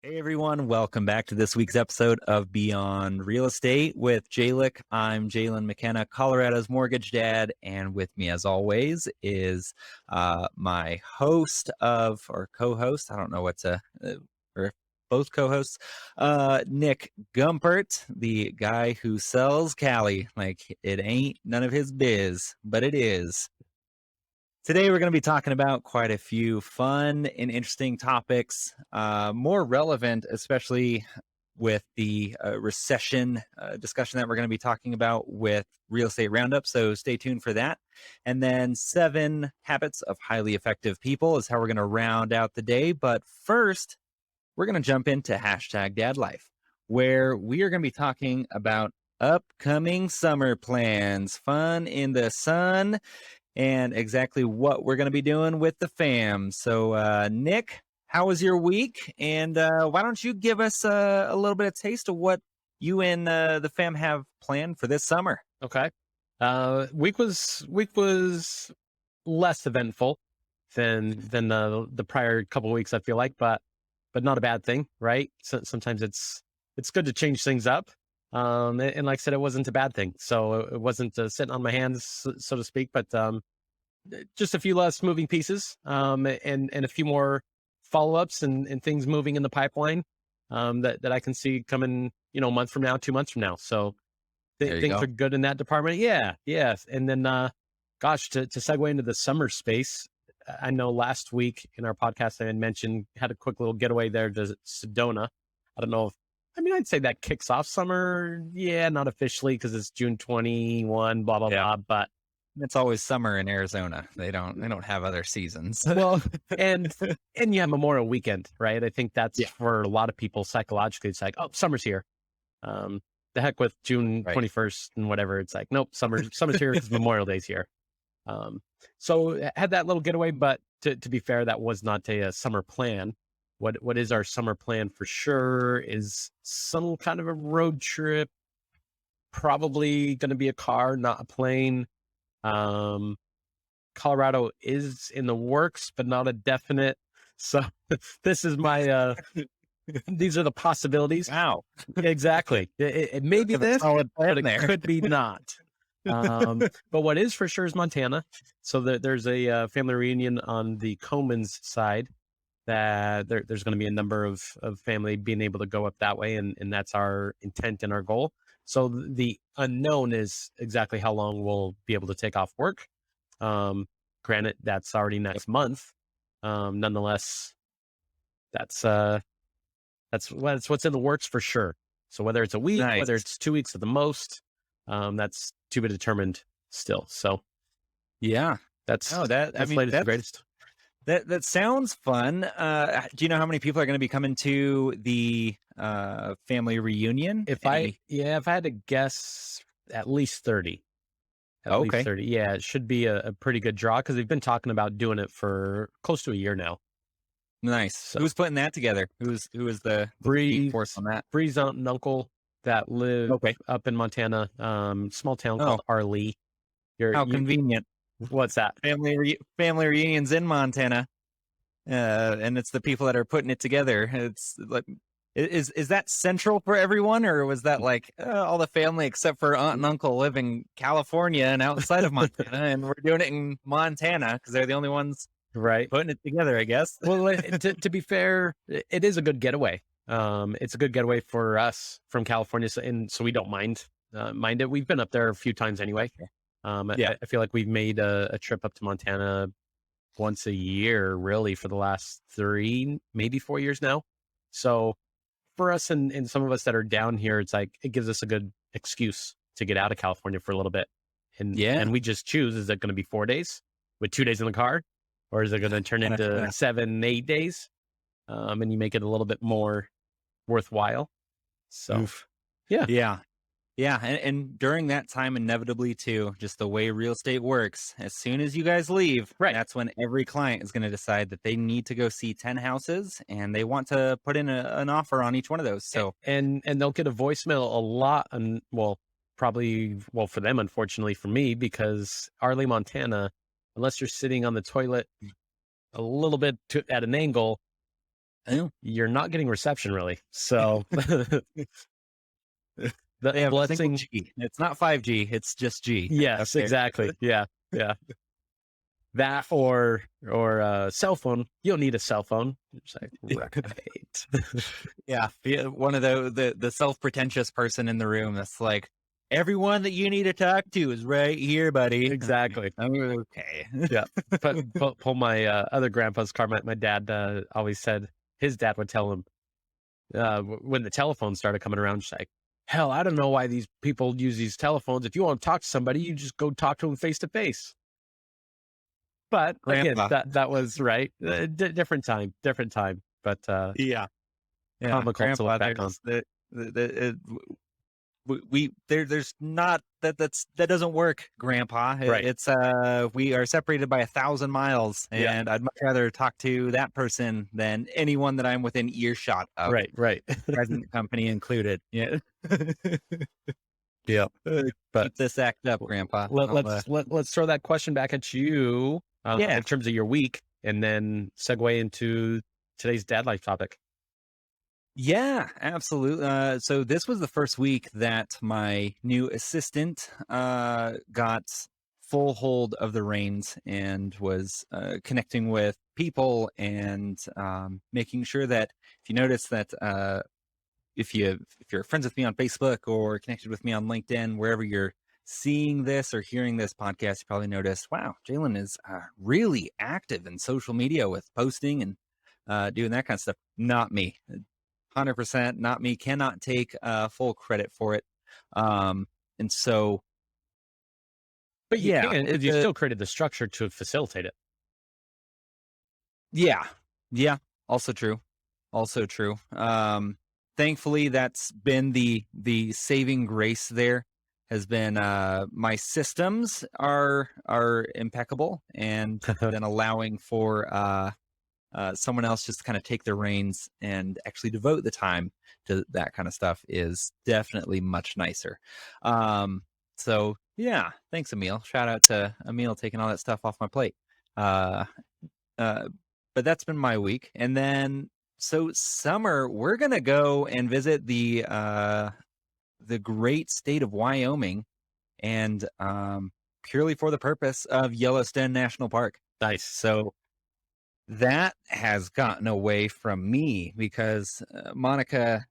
Hey everyone, welcome back to this week's episode of Beyond Real Estate with Jalick. I'm Jalen McKenna, Colorado's mortgage dad, and with me as always is my host or co-host. I don't know or both co-hosts, Nick Gumpert, the guy who sells Cali like it ain't none of his biz, but it is. Today, we're going to be talking about quite a few fun and interesting topics, more relevant, especially with the recession discussion that we're going to be talking about with Real Estate Roundup. So stay tuned for that. And then 7 habits of highly effective people is how we're going to round out the day. But first, we're going to jump into hashtag dad life, where we are going to be talking about upcoming summer plans, fun in the sun, and exactly what we're going to be doing with the fam. So, Nick, how was your week? And why don't you give us a little bit of taste of what you and the fam have planned for this summer? Okay. Week was less eventful than the prior couple of weeks, I feel like, but not a bad thing, right? So sometimes it's good to change things up. And like I said, it wasn't a bad thing. So it wasn't sitting on my hands, so to speak, but just a few less moving pieces, and a few more follow-ups and things moving in the pipeline, that I can see coming, a month from now, 2 months from now. So There you things go. are good in that department. Yeah, yes. And then, gosh, to segue into the summer space, I know last week in our podcast I had mentioned had a quick little getaway there to Sedona. I don't know if I'd say that kicks off summer. Yeah, not officially because it's June 21, blah blah Yeah. blah. But It's always summer in Arizona. They don't have other seasons. well, and and yeah, Memorial Weekend, right? I think that's Yeah. for a lot of people psychologically. It's like, oh, summer's here. Um, the heck with June Right. 21st and whatever. It's like, nope, summer's here because Memorial Day's here. So had that little getaway, but to be fair, that was not a summer plan. What is our summer plan for sure is some kind of a road trip, probably going to be a car, not a plane. Um, Colorado is in the works, but not a definite. So this is my, these are the possibilities. Wow. Exactly. It may be Have a this, solid but plan it there. could be not. But what is for sure is Montana. So there's a family reunion on the Comans side that there's going to be a number of family being able to go up that way. And that's our intent and our goal. So the unknown is exactly how long we'll be able to take off work. Granted, that's already next month. Nonetheless, that's what's in the works for sure. So whether it's a week, Nice. whether it's 2 weeks at the most, that's to be determined still. So Yeah. that's Oh, that I that's mean latest and greatest. that sounds fun. Do you know how many people are going to be coming to the family reunion? If I had to guess, at least 30. At least Okay, 30. Yeah, it should be a pretty good draw because they've been talking about doing it for close to a year now. nice. So Who's putting that together? Who is the deep Bree, force on that? Bree's aunt and uncle that live Okay. up in Montana, small town Oh, called Arlee. how convenient. What's that? Family reunions in Montana, and it's the people that are putting it together. It's like, is that central for everyone, or was that like all the family except for aunt and uncle live in California and outside of Montana, and we're doing it in Montana because they're the only ones Right. putting it together, I guess. Well, to be fair, it is a good getaway. It's a good getaway for us from California, and so we don't mind it. We've been up there a few times anyway. Yeah. I feel like we've made a trip up to Montana once a year, really, for the last 3, maybe 4 years now. So for us and some of us that are down here, it's like it gives us a good excuse to get out of California for a little bit, Yeah. and we just choose: is it going to be 4 days with 2 days in the car, or is it going to turn into 7, 8 days? And you make it a little bit more worthwhile. So, Oof. yeah, Yeah. Yeah, and during that time, inevitably too, just the way real estate works, as soon as you guys leave, right. that's when every client is going to decide that they need to go see 10 houses and they want to put in an offer on each one of those. So, And they'll get a voicemail a lot, and probably for them, unfortunately for me, because Arley, Montana, unless you're sitting on the toilet a little bit at an angle, Oh, you're not getting reception really. So the they have a single blessing. G. It's not 5G. It's just G. Yes, Okay. exactly. Yeah, yeah. That or a cell phone. You don't need a cell phone. It's like, right. Yeah, one of the self pretentious person in the room that's like, everyone that you need to talk to is right here, buddy. Exactly. Okay. Yeah. But pull my other grandpa's car. My dad always said his dad would tell him when the telephone started coming around, just like, hell, I don't know why these people use these telephones. If you want to talk to somebody, you just go talk to them face to face. But again, Grandpa. that was right. Different time, different time. But Yeah. Yeah. comical to Grandpa, look back on. there's not that doesn't work, Grandpa. Right. It's we are separated by 1,000 miles, Yeah. and I'd much rather talk to that person than anyone that I'm within earshot of, Right. Right. present company included. Yeah. Yeah. But Keep this act up, Grandpa. let's throw that question back at you Yeah. in terms of your week, and then segue into today's dad life topic. Yeah, absolutely. So this was the first week that my new assistant got full hold of the reins and was connecting with people and making sure that if you notice that if you're friends with me on Facebook or connected with me on LinkedIn, wherever you're seeing this or hearing this podcast, you probably noticed, wow, Jalen is really active in social media with posting and doing that kind of stuff. Not me. 100% not me. Cannot take full credit for it. And so, But you yeah, can, because you still created the structure to facilitate it. yeah, yeah. Also true. Also true. Thankfully, that's been the saving grace. There has been my systems are impeccable, and then allowing for someone else just kind of take the reins and actually devote the time to that kind of stuff is definitely much nicer. So yeah, thanks, Emil. Shout out to Emil taking all that stuff off my plate. Uh, uh, but that's been my week, and then so summer we're gonna go and visit the great state of Wyoming, and purely for the purpose of Yellowstone National Park. Nice. So that has gotten away from me because Monica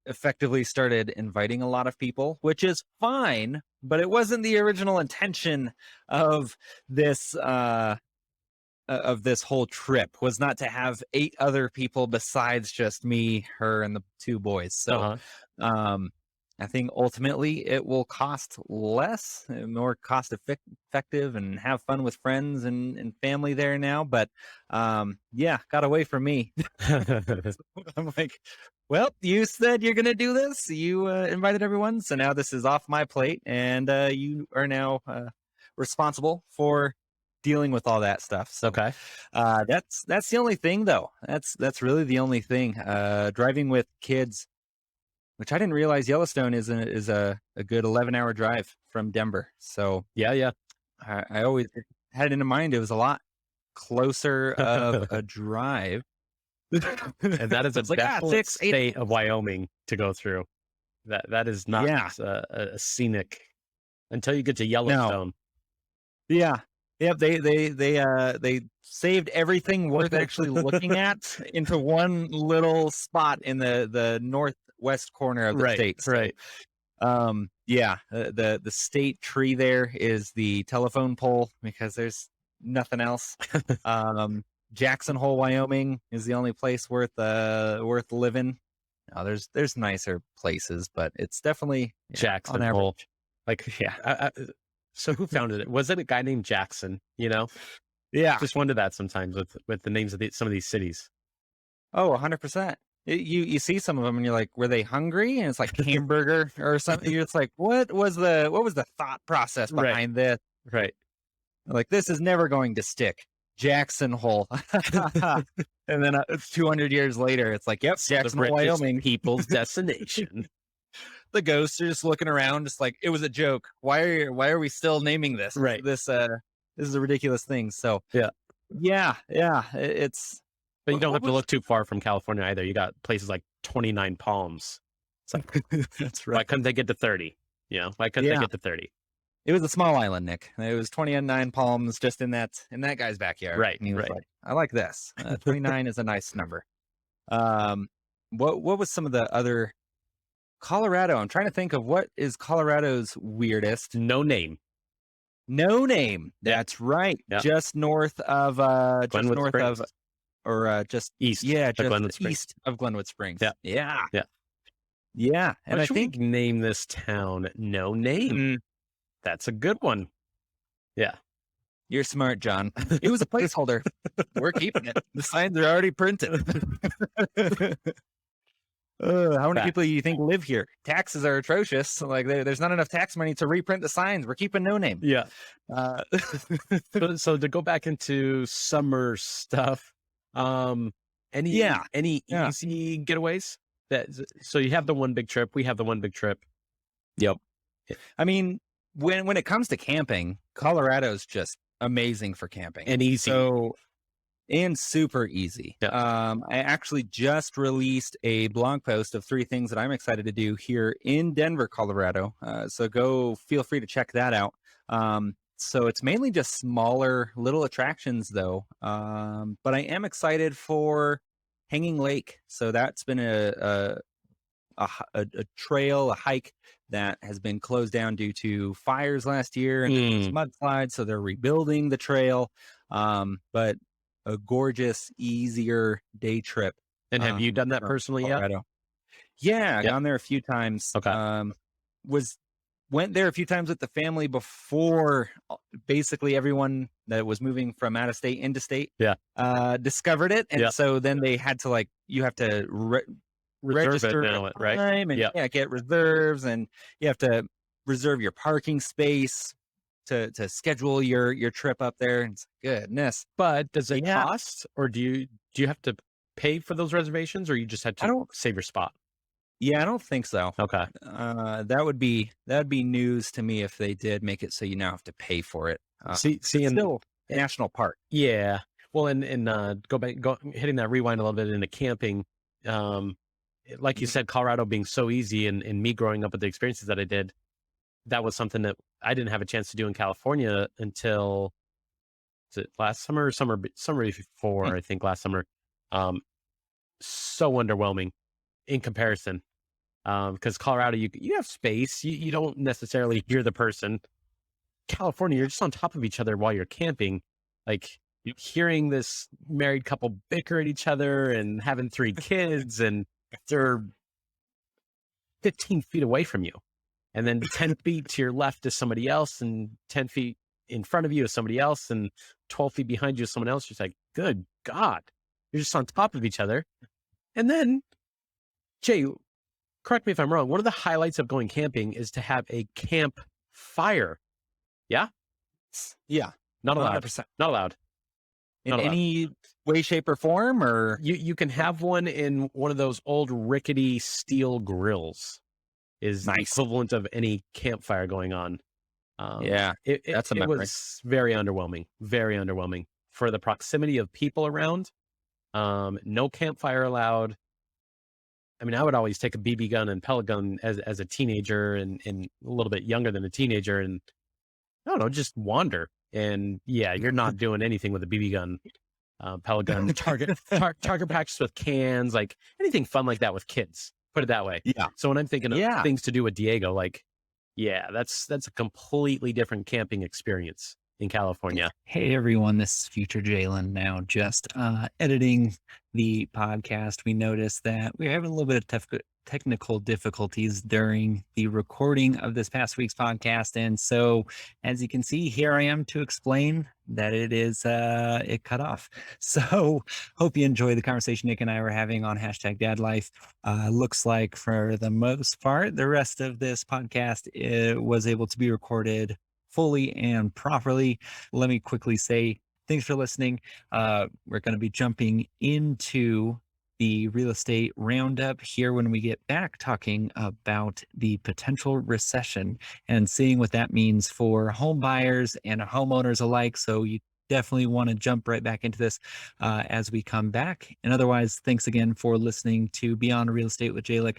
effectively started inviting a lot of people, which is fine, but it wasn't the original intention of this whole trip. Was not to have 8 other people besides just me, her, and the 2 boys. So um I think ultimately it will cost less, more cost effective, and have fun with friends and family there now. But yeah, got away from me. I'm like, well, you said you're gonna do this. You invited everyone, so now this is off my plate, and you are now responsible for dealing with all that stuff. So Okay. that's the only thing, though. That's really the only thing. Driving with kids, which I didn't realize Yellowstone is a good 11-hour drive from Denver. So Yeah. I always had in mind it was a lot closer of a drive. And that is a It's like, desolate 6, 8. state of Wyoming to go through. That is not Yeah. a scenic until you get to No. Yellowstone. Yeah. Yep. They saved everything worth actually looking at into one little spot in the northwest corner of the Right. state. So, Right. yeah, the state tree there is the telephone pole because there's nothing else. Jackson Hole, Wyoming is the only place worth living. No, there's nicer places, but it's definitely Jackson on Hole. average. Like, Yeah. so who founded it? Was it a guy named Jackson? You know, Yeah. just wonder that sometimes with the names of some of these cities. Oh, 100%. You see some of them and you're like, were they hungry? And it's like hamburger or something. You're just like, what was the thought process Right. behind this? Right. Like, this is never going to stick. Jackson Hole. And then 200 years later, it's like, yep, Jackson Hole, Wyoming. People's destination. The ghosts are just looking around, just like, it was a joke. Why are we still naming this? Right. This is a ridiculous thing. So Yeah. yeah. It's But you don't What have to was look too far from California either. You got places like 29 Palms. It's like, that's why right. couldn't they get to 30? Why couldn't they Yeah. get to 30? It was a small island, Nick. It was 29 palms just in that guy's backyard. Right, And he was right. like, I like this. 29 is a nice number. Um, what was some of the other Colorado? I'm trying to think of what is Colorado's weirdest. No name. No name. Yeah. That's right. Yeah. Just north of Glenwood Springs. just East. yeah, of just Glenwood Springs. east of Glenwood Springs. Yeah. Yeah. Yeah. Yeah. And What I should think we name this town? No name. That's a good one. Yeah. you're smart, John. It was a placeholder. We're keeping it. The signs are already printed. How many people do you think live here? Taxes are atrocious. Like there's not enough tax money to reprint the signs. We're keeping no name. Yeah. Uh, So to go back into summer stuff, any Yeah. easy getaways? So you have the one big trip. We have the one big trip. Yep. I mean, when it comes to camping, Colorado's just amazing for camping. And easy. And super easy. Yeah. I actually just released a blog post of 3 things that I'm excited to do here in Denver, Colorado. So feel free to check that out. So it's mainly just smaller little attractions though. But I am excited for Hanging Lake. So that's been a trail, a hike that has been closed down due to fires last year and mudslides. So they're rebuilding the trail. But a gorgeous, easier day trip. And have you done that from personally Colorado. Yeah, Yep. gone there a few times. Okay. Went there a few times with the family before basically everyone that was moving from out of state into state discovered it. And Yeah. so then they had to you have to register now, at right? time and get reserves, and you have to reserve your parking space to schedule your trip up there. And it's goodness. But does it cost, or do you have to pay for those reservations, or you just had to save your spot? Yeah, I don't think so. Okay. That would be news to me if they did make it so you now have to pay for it. Still national park. Yeah. Well, and hitting that rewind a little bit into camping. Like you said, Colorado being so easy, and me growing up with the experiences that I did, that was something that I didn't have a chance to do in California until last summer or summer before, I think last summer. So underwhelming in comparison. Because Colorado, you have space. You don't necessarily hear the person. California, you're just on top of each other while you're camping. Like hearing this married couple bicker at each other and having 3 kids, and they're 15 feet away from you. And then 10 feet to your left is somebody else, and 10 feet in front of you is somebody else, and 12 feet behind you is someone else. You're just like, good God, you're just on top of each other. And then, Jay, correct me if I'm wrong, one of the highlights of going camping is to have a campfire. Yeah? Yeah. Not allowed. 100%. Not allowed. In any way, shape, or form? Or you can have one in one of those old rickety steel grills. Is the equivalent of any campfire going on. That's a memory. It was very underwhelming. Very underwhelming for the proximity of people around. No campfire allowed. I mean, I would always take a BB gun and pellet gun as a teenager and a little bit younger than a teenager, and I don't know, just wander. And yeah, you're not doing anything with a BB gun, pellet gun, target practice with cans, like anything fun like that with kids. Put it that way. Yeah. So when I'm thinking of things to do with Diego, that's a completely different camping experience in California. Hey everyone, this is future Jalen. Now just editing the podcast. We noticed that we were having a little bit of technical difficulties during the recording of this past week's podcast. And so as you can see, here I am to explain that it cut off. So hope you enjoy the conversation Nick and I were having on #DadLife. Looks like for the most part, the rest of this podcast was able to be recorded fully and properly. Let me quickly say thanks for listening. We're going to be jumping into the real estate roundup here when we get back, talking about the potential recession and seeing what that means for home buyers and homeowners alike. So you definitely want to jump right back into this as we come back. And otherwise, thanks again for listening to Beyond Real Estate with Jalik.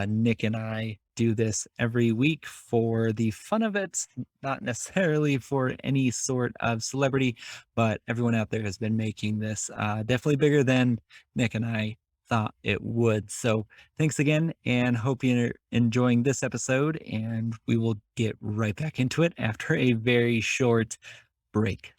Nick and I do this every week for the fun of it, not necessarily for any sort of celebrity, but everyone out there has been making this definitely bigger than Nick and I thought it would. So thanks again, and hope you're enjoying this episode, and we will get right back into it after a very short break.